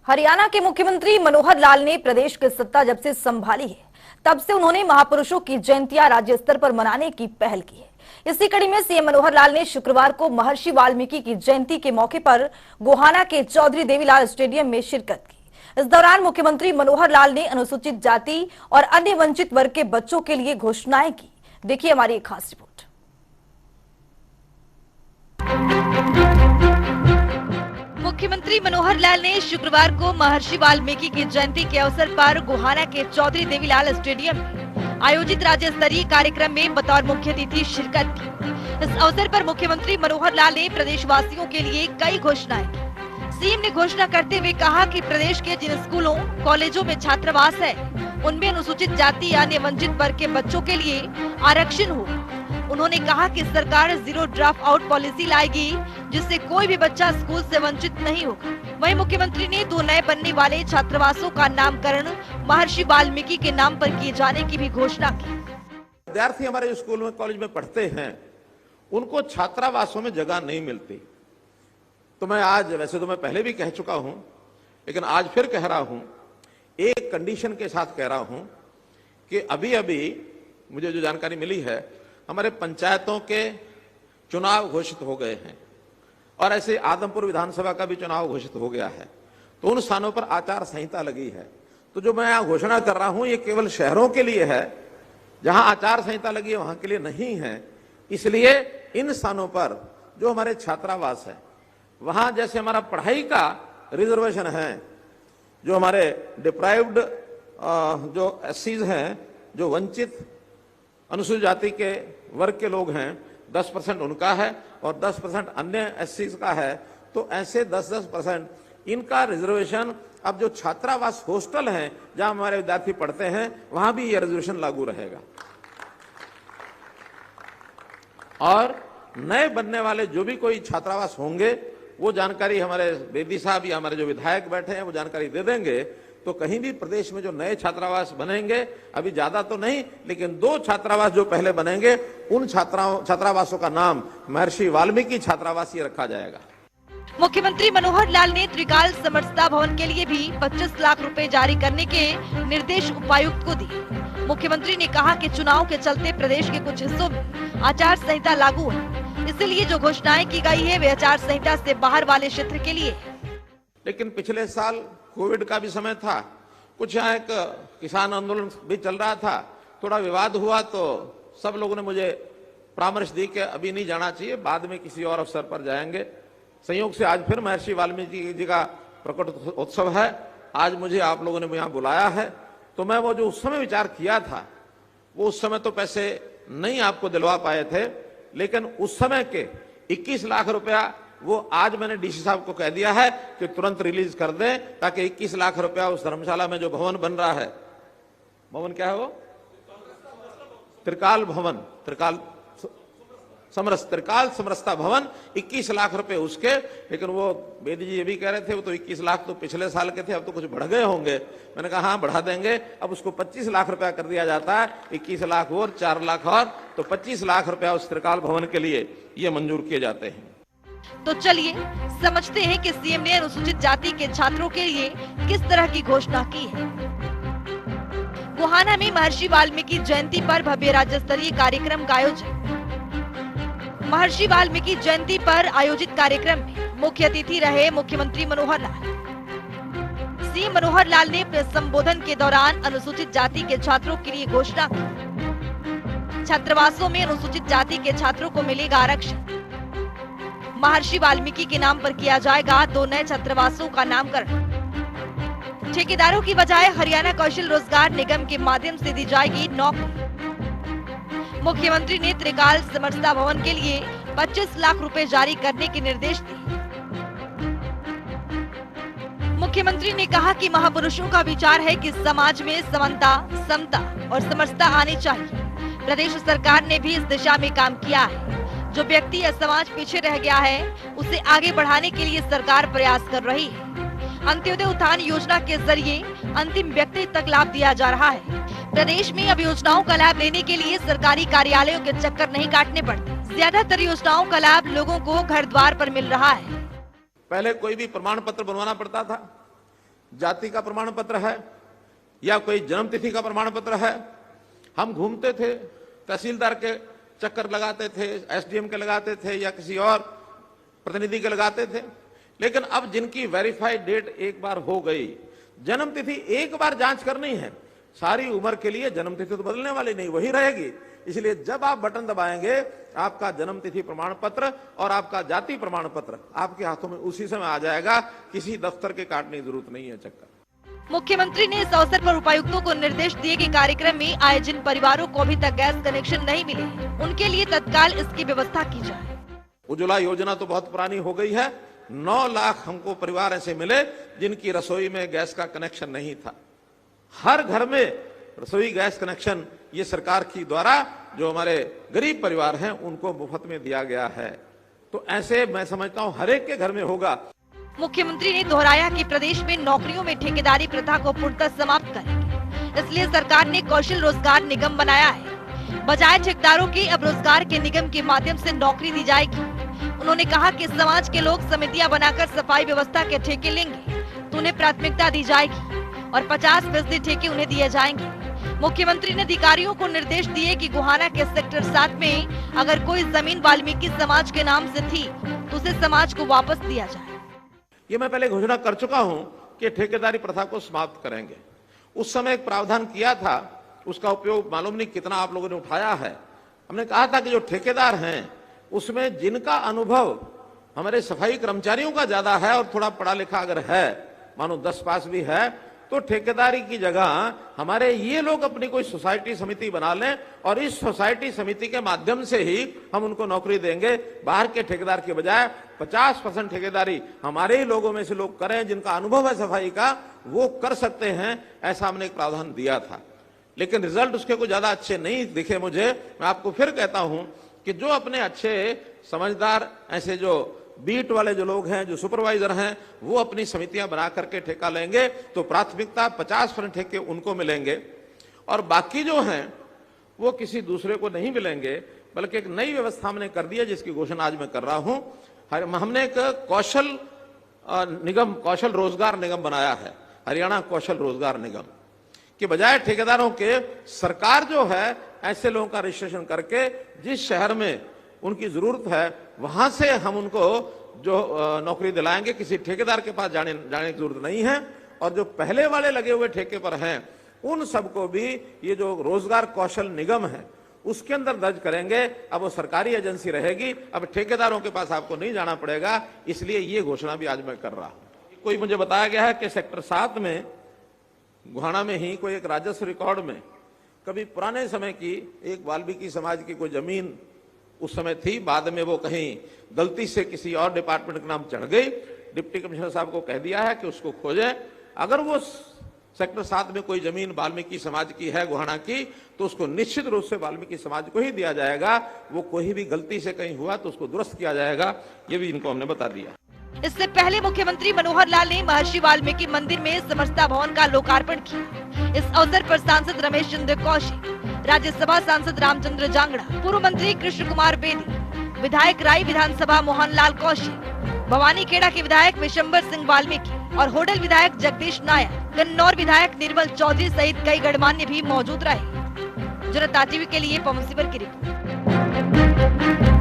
हरियाणा के मुख्यमंत्री मनोहर लाल ने प्रदेश की सत्ता जब से संभाली है तब से उन्होंने महापुरुषों की जयंतियां राज्य स्तर पर मनाने की पहल की है। इसी कड़ी में सीएम मनोहर लाल ने शुक्रवार को महर्षि वाल्मीकि की जयंती के मौके पर गोहाना के चौधरी देवीलाल स्टेडियम में शिरकत की। इस दौरान मुख्यमंत्री मनोहर लाल ने अनुसूचित जाति और अन्य वंचित वर्ग के बच्चों के लिए घोषणाएं की। देखिए हमारी एक खास रिपोर्ट। मुख्यमंत्री मनोहर लाल ने शुक्रवार को महर्षि वाल्मीकि की जयंती के अवसर पर गोहाना के चौधरी देवीलाल स्टेडियम में आयोजित राज्य स्तरीय कार्यक्रम में बतौर मुख्य अतिथि शिरकत की। इस अवसर पर मुख्यमंत्री मनोहर लाल ने प्रदेशवासियों के लिए कई घोषणाएं की। सीएम ने घोषणा करते हुए कहा कि प्रदेश के जिन स्कूलों कॉलेजों में छात्रावास है उनमें अनुसूचित जाति या अन्य वंचित वर्ग के बच्चों के लिए आरक्षण हो। उन्होंने कहा कि सरकार जीरो ड्रॉप आउट पॉलिसी लाएगी जिससे कोई भी बच्चा स्कूल से वंचित नहीं होगा। वहीं मुख्यमंत्री ने 2 नए बनने वाले छात्रावासों का नामकरण महर्षि वाल्मीकि के नाम पर किए जाने की भी घोषणा की। विद्यार्थी हमारे स्कूल में कॉलेज में पढ़ते हैं, उनको छात्रावासों में जगह नहीं मिलती। तो मैं आज, वैसे तो मैं पहले भी कह चुका हूं, लेकिन आज फिर कह रहा हूं, एक कंडीशन के साथ कह रहा हूं कि अभी अभी मुझे जो जानकारी मिली है, हमारे पंचायतों के चुनाव घोषित हो गए हैं और ऐसे आदमपुर विधानसभा का भी चुनाव घोषित हो गया है। तो उन स्थानों पर आचार संहिता लगी है। तो जो मैं यहाँ घोषणा कर रहा हूं, ये केवल शहरों के लिए है जहां आचार संहिता लगी है, वहां के लिए नहीं है। इसलिए इन स्थानों पर जो हमारे छात्रावास है, वहां जैसे हमारा पढ़ाई का रिजर्वेशन है, जो हमारे डिप्राइव्ड जो एससीज हैं, जो वंचित अनुसूचित जाति के वर्ग के लोग हैं, 10% उनका है और 10% अन्य एससीज का है। तो ऐसे 10% इनका रिजर्वेशन अब जो छात्रावास हॉस्टल हैं जहां हमारे विद्यार्थी पढ़ते हैं, वहां भी यह रिजर्वेशन लागू रहेगा। और नए बनने वाले जो भी कोई छात्रावास होंगे, वो जानकारी हमारे बेदी साहब या हमारे जो विधायक बैठे हैं वो जानकारी दे देंगे। तो कहीं भी प्रदेश में जो नए छात्रावास बनेंगे, अभी ज्यादा तो नहीं, लेकिन 2 छात्रावास जो पहले बनेंगे, उन छात्रावासों का नाम महर्षि वाल्मीकि छात्रावास ही रखा जाएगा। मुख्यमंत्री मनोहर लाल ने त्रिकाल समरसता भवन के लिए भी 25 लाख रुपए जारी करने के निर्देश उपायुक्त को दिए। मुख्यमंत्री ने कहा कि चुनाव के चलते प्रदेश के कुछ हिस्सों में आचार संहिता लागू है, इसलिए जो घोषणाएं की गई है वे आचार संहिता से बाहर वाले क्षेत्र के लिए। लेकिन पिछले साल कोविड का भी समय था, कुछ यहाँ एक किसान आंदोलन भी चल रहा था, थोड़ा विवाद हुआ, तो सब लोगों ने मुझे परामर्श दी कि अभी नहीं जाना चाहिए, बाद में किसी और अवसर पर जाएंगे। संयोग से आज फिर महर्षि वाल्मीकि जी का प्रकट उत्सव है, आज मुझे आप लोगों ने यहाँ बुलाया है। तो मैं वो जो उस समय विचार किया था, वो उस समय तो पैसे नहीं आपको दिलवा पाए थे, लेकिन उस समय के 21 लाख रुपया वो आज मैंने डीसी साहब को कह दिया है कि तुरंत रिलीज कर दें, ताकि 21 लाख रुपया उस धर्मशाला में जो भवन बन रहा है, भवन क्या है वो, त्रिकाल भवन, त्रिकाल समरसता भवन, 21 लाख रुपए उसके। लेकिन वो बेदी जी ये भी कह रहे थे वो तो 21 लाख तो पिछले साल के थे, अब तो कुछ बढ़ गए होंगे। मैंने कहा हाँ बढ़ा देंगे, अब उसको 25 लाख रुपया कर दिया जाता है, 21 लाख और 4 लाख और, तो 25 लाख रुपया उस त्रिकाल भवन के लिए ये मंजूर किए जाते हैं। तो चलिए समझते हैं कि सीएम ने अनुसूचित जाति के छात्रों के लिए किस तरह की घोषणा की है। गोहाना में महर्षि वाल्मीकि जयंती पर भव्य राज्य स्तरीय कार्यक्रम का आयोजन। महर्षि वाल्मीकि जयंती पर आयोजित कार्यक्रम में मुख्य अतिथि रहे मुख्यमंत्री मनोहर लाल। सीएम मनोहर लाल ने अपने संबोधन के दौरान अनुसूचित जाति के छात्रों के लिए घोषणा की। छात्रावासों में अनुसूचित जाति के छात्रों को मिलेगा आरक्षण। महर्षि वाल्मीकि के नाम पर किया जाएगा 2 नए छात्रावासों का नामकरण। ठेकेदारों की बजाय हरियाणा कौशल रोजगार निगम के माध्यम से दी जाएगी नौकरी। मुख्यमंत्री ने त्रिकाल समरसता भवन के लिए 25 लाख रुपए जारी करने के निर्देश दिए। मुख्यमंत्री ने कहा कि महापुरुषों का विचार है कि समाज में समानता, समता और समरसता आनी चाहिए। प्रदेश सरकार ने भी इस दिशा में काम किया है। जो व्यक्ति या समाज पीछे रह गया है, उसे आगे बढ़ाने के लिए सरकार प्रयास कर रही है। अंत्योदय उत्थान योजना के जरिए अंतिम व्यक्ति तक लाभ दिया जा रहा है। प्रदेश में अब योजनाओं का लाभ लेने के लिए सरकारी कार्यालयों के चक्कर नहीं काटने पड़ते। ज्यादातर योजनाओं का लाभ लोगों को घर द्वार पर मिल रहा है। पहले कोई भी प्रमाण पत्र बनवाना पड़ता था, जाति का प्रमाण पत्र है या कोई जन्म तिथि का प्रमाण पत्र है। हम घूमते थे, तहसीलदार के चक्कर लगाते थे, एसडीएम के लगाते थे या किसी और प्रतिनिधि के लगाते थे। लेकिन अब जिनकी वेरीफाइड डेट एक बार हो गई, जन्म तिथि एक बार जांच करनी है, सारी उम्र के लिए जन्म तिथि तो बदलने वाली नहीं, वही रहेगी। इसलिए जब आप बटन दबाएंगे, आपका जन्म तिथि प्रमाण पत्र और आपका जाति प्रमाण पत्र आपके हाथों में उसी समय आ जाएगा। किसी दफ्तर के काटने की जरूरत नहीं है चक्कर। मुख्यमंत्री ने इस अवसर पर उपायुक्तों को निर्देश दिए कि कार्यक्रम में आए जिन परिवारों को अभी तक गैस कनेक्शन नहीं मिले, उनके लिए तत्काल इसकी व्यवस्था की जाए। उज्ज्वला योजना तो बहुत पुरानी हो गई है। 9 लाख हमको परिवार ऐसे मिले जिनकी रसोई में गैस का कनेक्शन नहीं था। हर घर में रसोई गैस कनेक्शन ये सरकार की द्वारा जो हमारे गरीब परिवार हैं उनको मुफ्त में दिया गया है। तो ऐसे मैं समझता हूँ हर एक के घर में होगा। मुख्यमंत्री ने दोहराया कि प्रदेश में नौकरियों में ठेकेदारी प्रथा को पूर्णतः समाप्त करेंगे। इसलिए सरकार ने कौशल रोजगार निगम बनाया है। बजाय ठेकेदारों के अब रोजगार के निगम के माध्यम से नौकरी दी जाएगी। उन्होंने कहा कि समाज के लोग समितियां बनाकर सफाई व्यवस्था के ठेके लेंगे तो उन्हें प्राथमिकता दी जाएगी और 50% ठेके उन्हें दिए जाएंगे। मुख्यमंत्री ने अधिकारियों को निर्देश दिए कि गोहाना के सेक्टर 7 में अगर कोई जमीन वाल्मीकि समाज के नाम से थी तो उसे समाज को वापस दिया जाए। ये मैं पहले घोषणा कर चुका हूं कि ठेकेदारी प्रथा को समाप्त करेंगे। उस समय एक प्रावधान किया था, उसका उपयोग मालूम नहीं कितना आप लोगों ने उठाया है। हमने कहा था कि जो ठेकेदार हैं उसमें जिनका अनुभव हमारे सफाई कर्मचारियों का ज्यादा है और थोड़ा पढ़ा लिखा अगर है, मानो 10 पास भी है, तो ठेकेदारी की जगह हमारे ये लोग अपनी कोई सोसाइटी समिति बना लें और इस सोसाइटी समिति के माध्यम से ही हम उनको नौकरी देंगे। बाहर के ठेकेदार के बजाय 50% ठेकेदारी हमारे ही लोगों में से लोग करें जिनका अनुभव है सफाई का, वो कर सकते हैं। ऐसा हमने एक प्रावधान दिया था, लेकिन रिजल्ट उसके कुछ ज्यादा अच्छे नहीं दिखे मुझे। मैं आपको फिर कहता हूं कि जो अपने अच्छे समझदार ऐसे जो बीट वाले जो लोग हैं, जो सुपरवाइजर हैं, वो अपनी समितियां बना करके ठेका लेंगे तो प्राथमिकता 50% ठेके उनको मिलेंगे और बाकी जो हैं वो किसी दूसरे को नहीं मिलेंगे। बल्कि एक नई व्यवस्था हमने कर दी है जिसकी घोषणा आज मैं कर रहा हूं। हमने एक कौशल निगम, कौशल रोजगार निगम बनाया है, हरियाणा कौशल रोजगार निगम के बजाय ठेकेदारों के सरकार जो है ऐसे लोगों का रजिस्ट्रेशन करके जिस शहर में उनकी जरूरत है वहां से हम उनको जो नौकरी दिलाएंगे। किसी ठेकेदार के पास जाने की जरूरत नहीं है। और जो पहले वाले लगे हुए ठेके पर हैं उन सबको भी ये जो रोजगार कौशल निगम है उसके अंदर दर्ज करेंगे। अब वो सरकारी एजेंसी रहेगी, अब ठेकेदारों के पास आपको नहीं जाना पड़ेगा। इसलिए ये घोषणा भी आज मैं कर रहा हूं। कोई मुझे बताया गया है कि सेक्टर 7 में गोहाना में ही कोई एक राजस्व रिकॉर्ड में कभी पुराने समय की एक वाल्मीकि समाज की कोई जमीन उस समय थी, बाद में वो कहीं गलती से किसी और डिपार्टमेंट का नाम चढ़ गई। डिप्टी कमिश्नर साहब को कह दिया है कि उसको खोजें। अगर वो सेक्टर 7 में कोई जमीन वाल्मीकि समाज की है गोहाना की, तो उसको निश्चित रूप से वाल्मीकि समाज को ही दिया जाएगा। वो कोई भी गलती से कहीं हुआ तो उसको दुरुस्त किया जाएगा। ये भी इनको हमने बता दिया। इससे पहले मुख्यमंत्री मनोहर लाल ने महर्षि वाल्मीकि मंदिर में समरसता भवन का लोकार्पण किया। इस अवसर पर सांसद रमेश चंद्र कौशिक, राज्यसभा सांसद रामचंद्र जांगड़ा, पूर्व मंत्री कृष्ण कुमार बेदी, विधायक राय विधानसभा मोहनलाल कौशिक, भवानी खेड़ा के विधायक विशंबर सिंह वाल्मीकि और होडल विधायक जगदीश नायर, कन्नौर विधायक निर्मल चौधरी सहित कई गणमान्य भी मौजूद रहे। जनता टीवी के लिए पवन सिबर की रिपोर्ट।